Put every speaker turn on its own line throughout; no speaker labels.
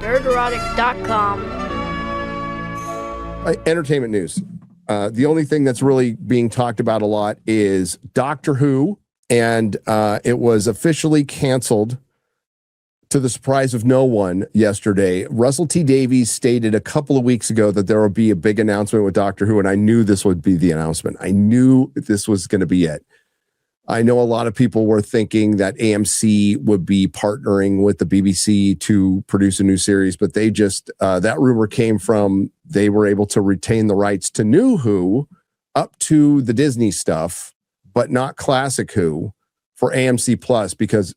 nerderotic.com.
Entertainment news. The only thing that's really being talked about a lot is Doctor Who, and it was officially canceled to the surprise of no one yesterday. Russell T. Davies stated a couple of weeks ago that there will be a big announcement with Doctor Who, and I knew this would be the announcement. I knew this was going to be it. I know a lot of people were thinking that AMC would be partnering with the BBC to produce a new series, but they just, that rumor came from, they were able to retain the rights to New Who up to the Disney stuff, but not Classic Who for AMC Plus, because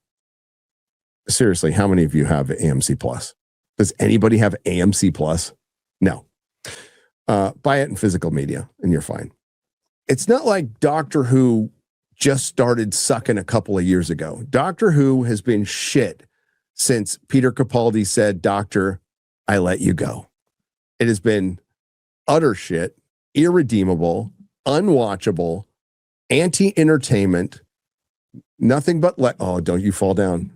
seriously, how many of you have AMC Plus? Does anybody have AMC Plus? No. Buy it in physical media and you're fine. It's not like Doctor Who just started sucking a couple of years ago. Doctor Who has been shit since Peter Capaldi said, "Doctor, I let you go." It has been utter shit, irredeemable, unwatchable, anti-entertainment, nothing but oh, don't you fall down.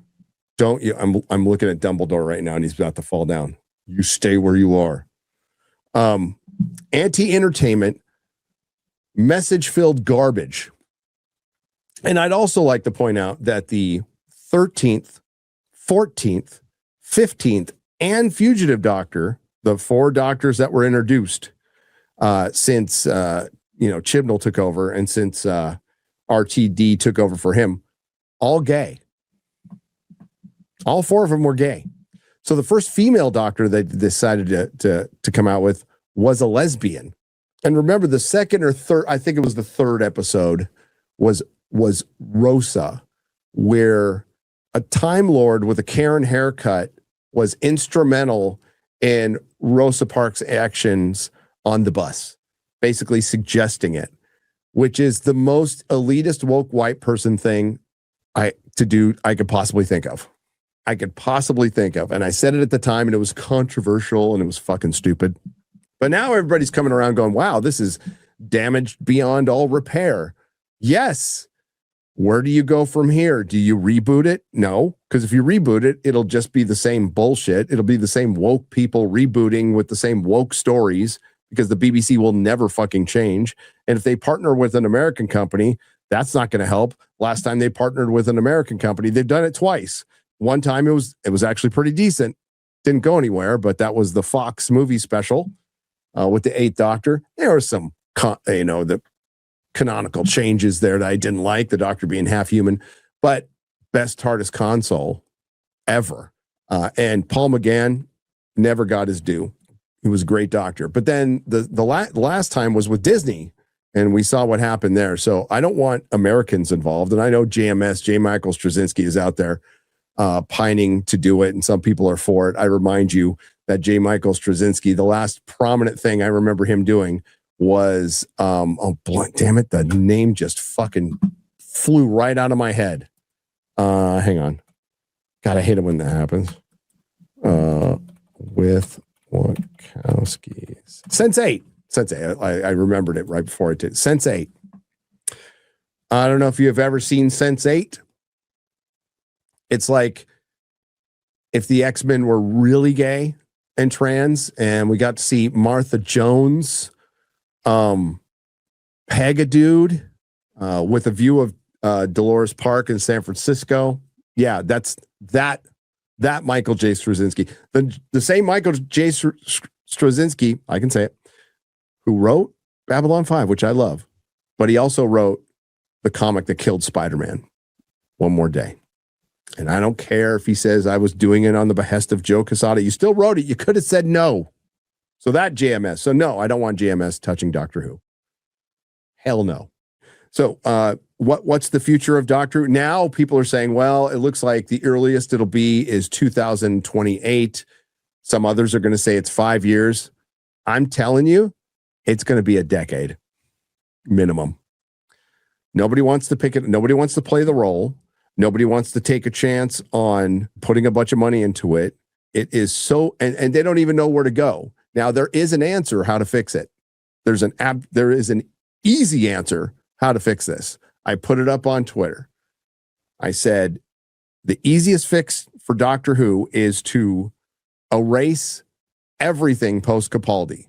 Don't you? I'm looking at Dumbledore right now and he's about to fall down. You stay where you are. Anti-entertainment, message-filled garbage. And I'd also like to point out that the 13th, 14th, 15th, and Fugitive Doctor, the 4 doctors that were introduced since Chibnall took over and since RTD took over for him, all gay. All 4 of them were gay. So the first female doctor they decided to come out with was a lesbian. And remember, the second or third, I think it was the 3rd episode, was Rosa, where a Time Lord with a Karen haircut was instrumental in Rosa Parks' actions on the bus, basically suggesting it, which is the most elitist woke white person thing I could possibly think of. And I said it at the time and it was controversial and it was fucking stupid. But now everybody's coming around going, wow, this is damaged beyond all repair. Yes. Where do you go from here? Do you reboot it? No, because if you reboot it, it'll just be the same bullshit. It'll be the same woke people rebooting with the same woke stories, because the BBC will never fucking change. And if they partner with an American company, that's not going to help. Last time they partnered with an American company, they've done it twice. One time it was actually pretty decent. Didn't go anywhere, but that was the Fox movie special with the 8th Doctor. There were some, the canonical changes there that I didn't like, the Doctor being half human, but best TARDIS console ever. And Paul McGann never got his due. He was a great Doctor. But then the last time was with Disney, and we saw what happened there. So I don't want Americans involved. And I know JMS, J. Michael Straczynski, is out there pining to do it, and some people are for it. I remind you that J. Michael Straczynski, the last prominent thing I remember him doing was damn it, the name just fucking flew right out of my head. Hang on. God, I hate it when that happens. With Wachowski's Sense8. I remembered it right before I did. Sense8. I don't know if you have ever seen Sense8. It's like if the X-Men were really gay and trans, and we got to see Martha Jones peg a dude with a view of Dolores Park in San Francisco. Yeah, that's that Michael J. Straczynski. The same Michael J. Straczynski, I can say it, who wrote Babylon 5, which I love, but he also wrote the comic that killed Spider-Man, One More Day. And I don't care if he says I was doing it on the behest of Joe Quesada. You still wrote it. You could have said no. So that JMS. So no, I don't want JMS touching Doctor Who. Hell no. So what's the future of Doctor Who? Now people are saying, well, it looks like the earliest it'll be is 2028. Some others are going to say it's 5 years. I'm telling you, it's going to be a decade minimum. Nobody wants to pick it. Nobody wants to play the role. Nobody wants to take a chance on putting a bunch of money into it. It is so, and they don't even know where to go. Now, there is an answer how to fix it. There is an easy answer how to fix this. I put it up on Twitter. I said, the easiest fix for Doctor Who is to erase everything post Capaldi.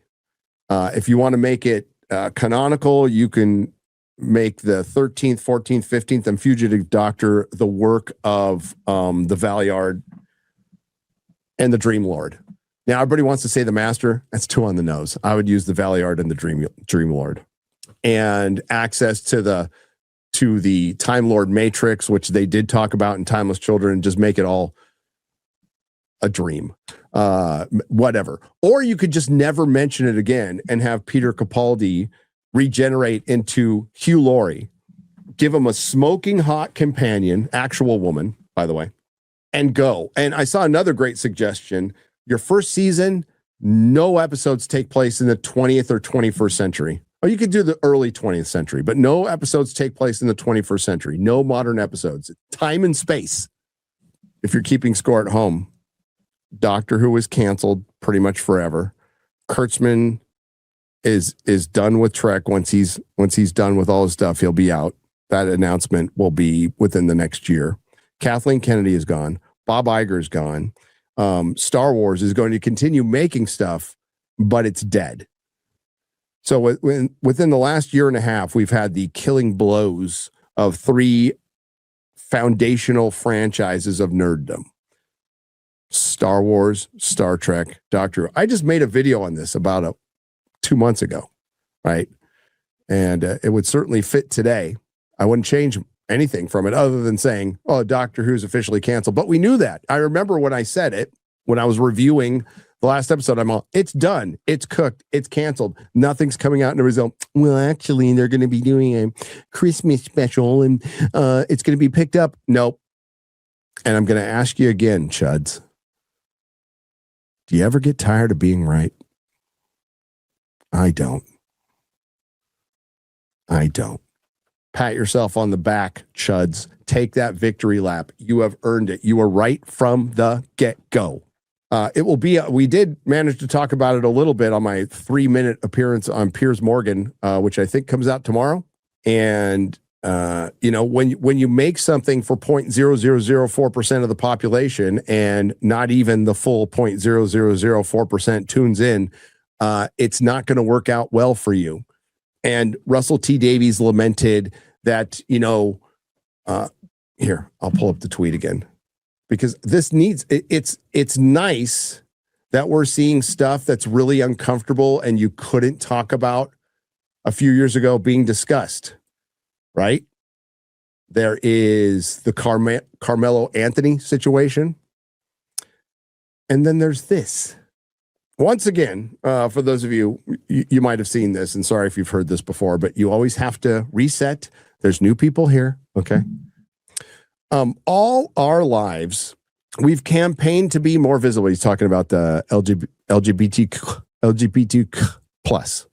If you want to make it canonical, you can make the 13th, 14th, 15th, and Fugitive Doctor the work of the Valeyard and the Dream Lord. Now, everybody wants to say the Master. That's too on the nose. I would use the Valeyard and the Dream Lord. And access to the Time Lord Matrix, which they did talk about in Timeless Children, and just make it all a dream. Whatever. Or you could just never mention it again and have Peter Capaldi regenerate into Hugh Laurie, give him a smoking hot companion, actual woman, by the way, and go. And I saw another great suggestion. Your first season, no episodes take place in the 20th or 21st century. Or you could do the early 20th century, but no episodes take place in the 21st century. No modern episodes. Time and space. If you're keeping score at home, Doctor Who is canceled pretty much forever. Kurtzman is done with Trek. Once he's done with all his stuff, he'll be out. That announcement will be within the next year. Kathleen Kennedy is gone. Bob Iger is gone. Star Wars is going to continue making stuff, but it's dead. So within the last year and a half, we've had the killing blows of 3 foundational franchises of nerddom. Star Wars, Star Trek, Doctor Who. I just made a video on this about 2 months ago, right? And it would certainly fit today. I wouldn't change anything from it other than saying, oh, Doctor Who's officially canceled. But we knew that. I remember when I said it, when I was reviewing the last episode, I'm all, it's done. It's cooked. It's canceled. Nothing's coming out in the result. Well, actually, they're going to be doing a Christmas special and it's going to be picked up. Nope. And I'm going to ask you again, Chuds. Do you ever get tired of being right? I don't. Pat yourself on the back, Chuds. Take that victory lap. You have earned it. You were right from the get-go. It will be, we did manage to talk about it a little bit on my 3-minute appearance on Piers Morgan, which I think comes out tomorrow. And, when you make something for 0.0004% of the population and not even the full 0.0004% tunes in, it's not going to work out well for you. And Russell T. Davies lamented that, here, I'll pull up the tweet again. Because this it's nice that we're seeing stuff that's really uncomfortable and you couldn't talk about a few years ago being discussed, right? There is the Carmelo Anthony situation. And then there's this. Once again, for those of you might have seen this, and sorry if you've heard this before, but you always have to reset. There's new people here, okay? All our lives, we've campaigned to be more visible. He's talking about the LGBTQ plus.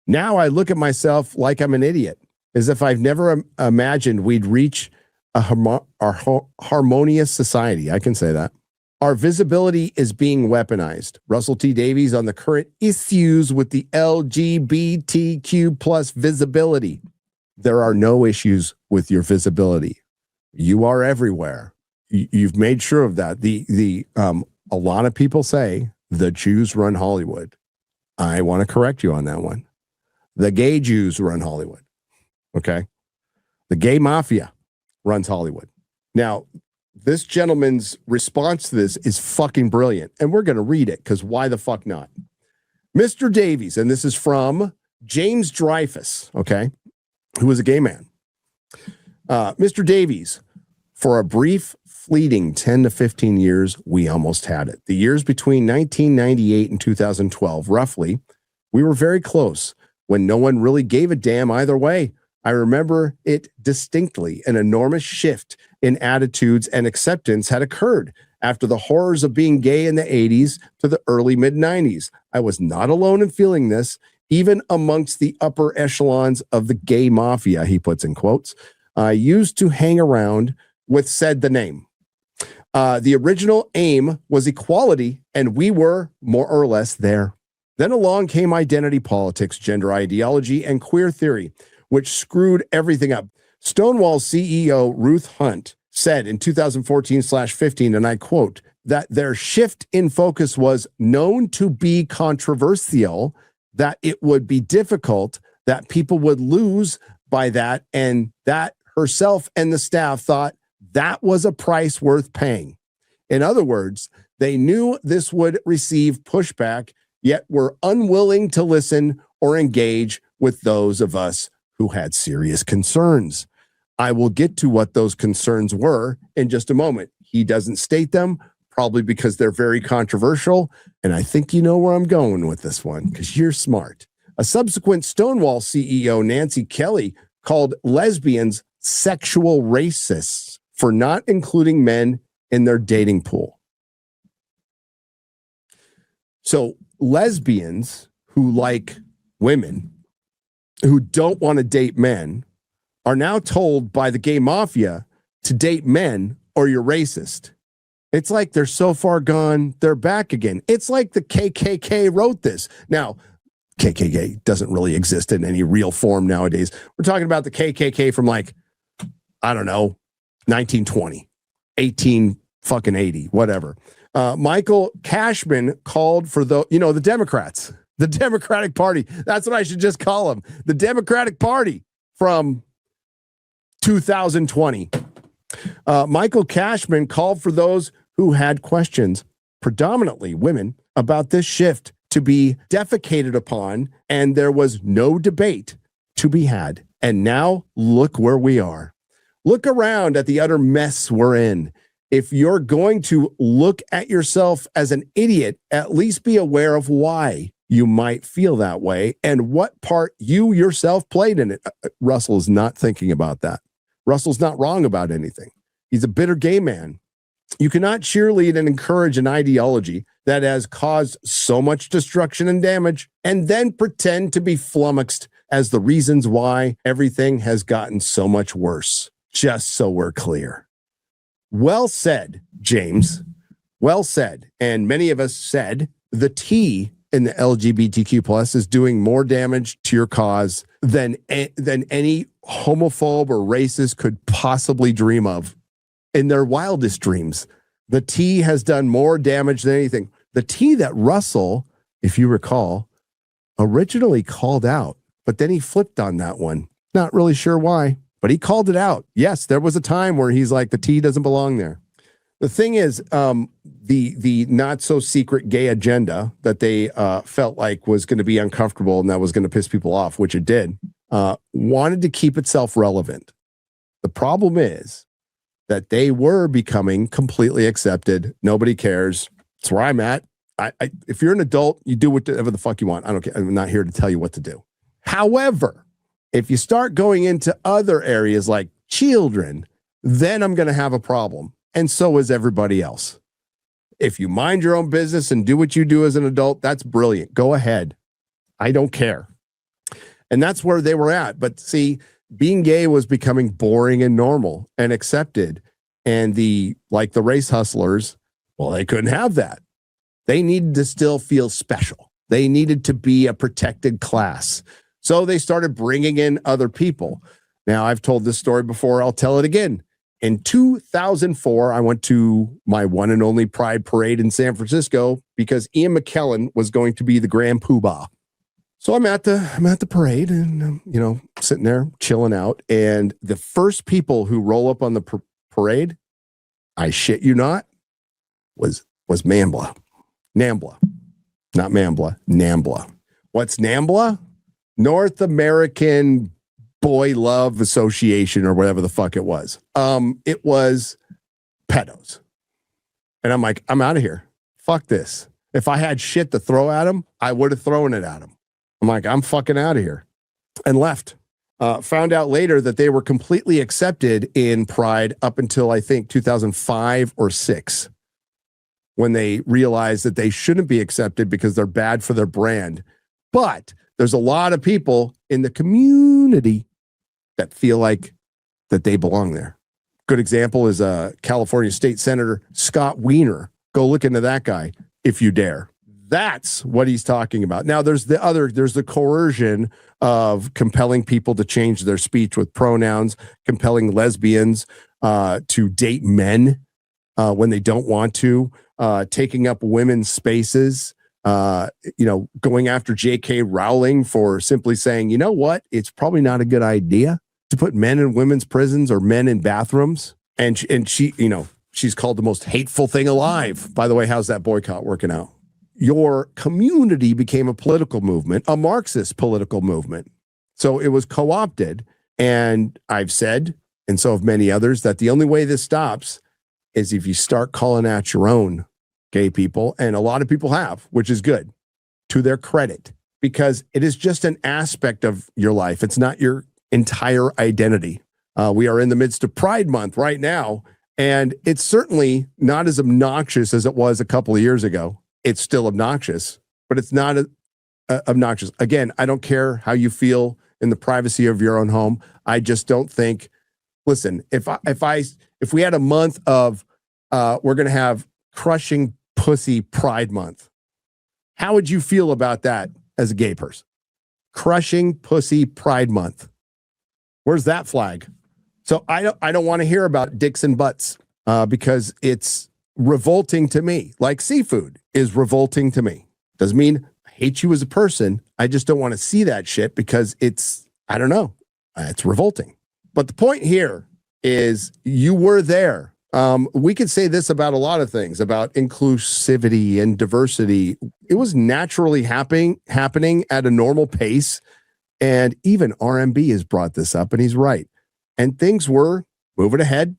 Now I look at myself like I'm an idiot, as if I've never imagined we'd reach our harmonious society. I can say that. Our visibility is being weaponized. Russell T. Davies on the current issues with the LGBTQ plus visibility. There are no issues with your visibility. You are everywhere. You've made sure of that. A lot of people say the Jews run Hollywood. I want to correct you on that one. The gay Jews run Hollywood. Okay. The gay mafia runs Hollywood. Now, this gentleman's response to this is fucking brilliant. And we're going to read it because why the fuck not? Mr. Davies, and this is from James Dreyfus, okay, who is a gay man. Mr. Davies, for a brief, fleeting 10 to 15 years, we almost had it. The years between 1998 and 2012, roughly, we were very close when no one really gave a damn either way. I remember it distinctly. An enormous shift in attitudes and acceptance had occurred after the horrors of being gay in the 80s to the early mid-90s. I was not alone in feeling this, even amongst the upper echelons of the gay mafia, he puts in quotes. I used to hang around with said the name. The original aim was equality, and we were more or less there. Then along came identity politics, gender ideology, and queer theory, which screwed everything up. Stonewall CEO Ruth Hunt said in 2014/15, and I quote, that their shift in focus was known to be controversial, that it would be difficult, that people would lose by that, and that herself and the staff thought that was a price worth paying. In other words, they knew this would receive pushback, yet were unwilling to listen or engage with those of us who had serious concerns. I will get to what those concerns were in just a moment. He doesn't state them, probably because they're very controversial, and I think you know where I'm going with this one, because you're smart. A subsequent Stonewall CEO, Nancy Kelly, called lesbians sexual racists for not including men in their dating pool. So lesbians who like women, who don't want to date men, are now told by the gay mafia to date men or you're racist. It's like they're so far gone, they're back again. It's like the KKK wrote this. Now, KKK doesn't really exist in any real form nowadays. We're talking about the KKK from like, I don't know, 1920, 1880, whatever. Michael Cashman called for the Democrats, the Democratic Party. That's what I should just call them. The Democratic Party from 2020. Michael Cashman called for those who had questions, predominantly women, about this shift to be defecated upon, and there was no debate to be had. And now look where we are. Look around at the utter mess we're in. If you're going to look at yourself as an idiot, at least be aware of why you might feel that way and what part you yourself played in it. Russell is not thinking about that. Russell's not wrong about anything. He's a bitter gay man. You cannot cheerlead and encourage an ideology that has caused so much destruction and damage and then pretend to be flummoxed as the reasons why everything has gotten so much worse. Just so we're clear. Well said, James. Well said. And many of us said the T in the LGBTQ plus is doing more damage to your cause than any homophobe or racist could possibly dream of in their wildest dreams. The T has done more damage than anything. The T that Russell, if you recall, originally called out, but then he flipped on that one. Not really sure why, but he called it out. Yes, there was a time where he's like, the T doesn't belong there. The thing is, the not so secret gay agenda that they felt like was going to be uncomfortable and that was going to piss people off, which it did, wanted to keep itself relevant. The problem is that they were becoming completely accepted. Nobody cares. It's where I'm at. If you're an adult, you do whatever the fuck you want. I don't care. I'm not here to tell you what to do. However, if you start going into other areas like children, then I'm going to have a problem. And so is everybody else. If you mind your own business and do what you do as an adult, that's brilliant. Go ahead. I don't care. And that's where they were at. But see, being gay was becoming boring and normal and accepted. And the race hustlers, well, they couldn't have that. They needed to still feel special. They needed to be a protected class. So they started bringing in other people. Now, I've told this story before. I'll tell it again. In 2004, I went to my one and only Pride Parade in San Francisco because Ian McKellen was going to be the grand poobah. So I'm at the parade and sitting there chilling out. And the first people who roll up on the parade, I shit you not, was NAMBLA. NAMBLA, not Mambla, NAMBLA. What's NAMBLA? North American Boy Love Association or whatever the fuck it was. It was pedos. And I'm like, I'm out of here. Fuck this. If I had shit to throw at him, I would have thrown it at him. I'm like, I'm fucking out of here. And left. Found out later that they were completely accepted in Pride up until I think 2005 or 6, when they realized that they shouldn't be accepted because they're bad for their brand. But there's a lot of people in the community that feel like that they belong there. Good example is California State Senator Scott Wiener. Go look into that guy if you dare. That's what he's talking about. Now, there's the coercion of compelling people to change their speech with pronouns, compelling lesbians to date men when they don't want to. taking up women's spaces, going after J.K. Rowling for simply saying, you know what, it's probably not a good idea to put men in women's prisons or men in bathrooms. And she, she's called the most hateful thing alive. By the way, how's that boycott working out? Your community became a political movement, a Marxist political movement. So it was co-opted. And I've said, and so have many others, that the only way this stops is if you start calling out your own gay people. And a lot of people have, which is good, to their credit, because it is just an aspect of your life. It's not your entire identity. We are in the midst of Pride Month right now, and it's certainly not as obnoxious as it was a couple of years ago. It's still obnoxious, but it's not obnoxious. Again, I don't care how you feel in the privacy of your own home. I just don't think, listen, if we had a month of, we're going to have Crushing Pussy Pride Month, how would you feel about that as a gay person? Crushing Pussy Pride Month. Where's that flag? So I don't want to hear about dicks and butts because it's revolting to me. Like seafood is revolting to me. Doesn't mean I hate you as a person. I just don't want to see that shit because it's, I don't know, it's revolting. But the point here is you were there. We could say this about a lot of things, about inclusivity and diversity. It was naturally happening at a normal pace. And even RMB has brought this up, and he's right. And things were moving ahead,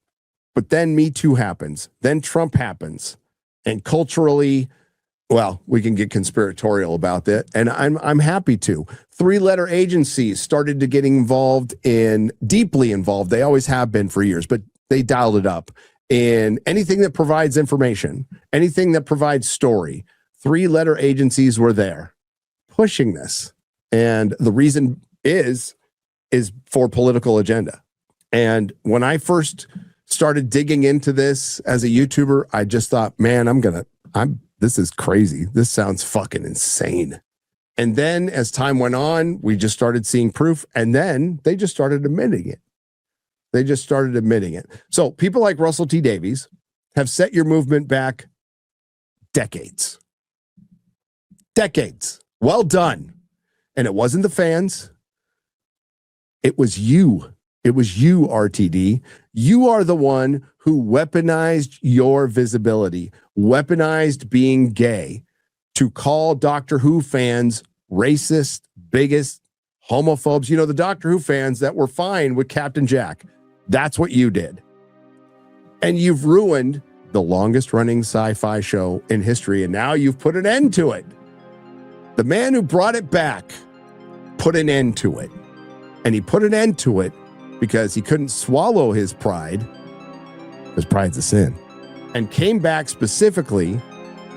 but then Me Too happens. Then Trump happens. And culturally, well, we can get conspiratorial about that. And I'm happy to. 3-letter agencies started to get deeply involved. They always have been for years, but they dialed it up in anything that provides information, anything that provides story. 3-letter agencies were there pushing this. And the reason is for political agenda. And when I first started digging into this as a YouTuber, I just thought, man, this is crazy. This sounds fucking insane. And then as time went on, we just started seeing proof, and then they just started admitting it. So people like Russell T. Davies have set your movement back decades. Well done. And it wasn't the fans. It was you. It was you, RTD. You are the one who weaponized your visibility, weaponized being gay to call Doctor Who fans racist, bigots, homophobes. You know, the Doctor Who fans that were fine with Captain Jack. That's what you did. And you've ruined the longest running sci-fi show in history. And now you've put an end to it. The man who brought it back put an end to it. And he put an end to it because he couldn't swallow his pride, because pride's a sin, and came back specifically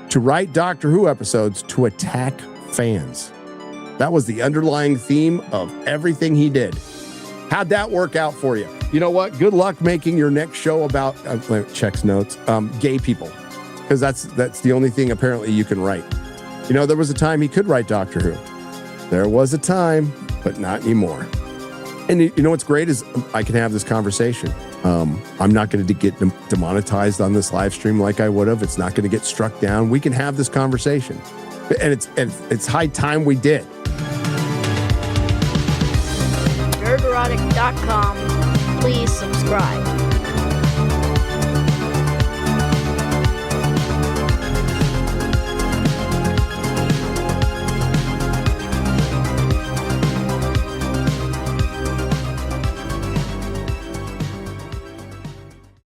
to write Doctor Who episodes to attack fans. That was the underlying theme of everything he did. How'd that work out for you? You know what? Good luck making your next show about, checks notes, gay people, because that's the only thing apparently you can write. You know, there was a time he could write Doctor Who. There was a time, but not anymore. And you know what's great is I can have this conversation. I'm not going to get demonetized on this live stream like I would have. It's not going to get struck down. We can have this conversation. And it's high time we did.
Nerderotic.com. Please subscribe.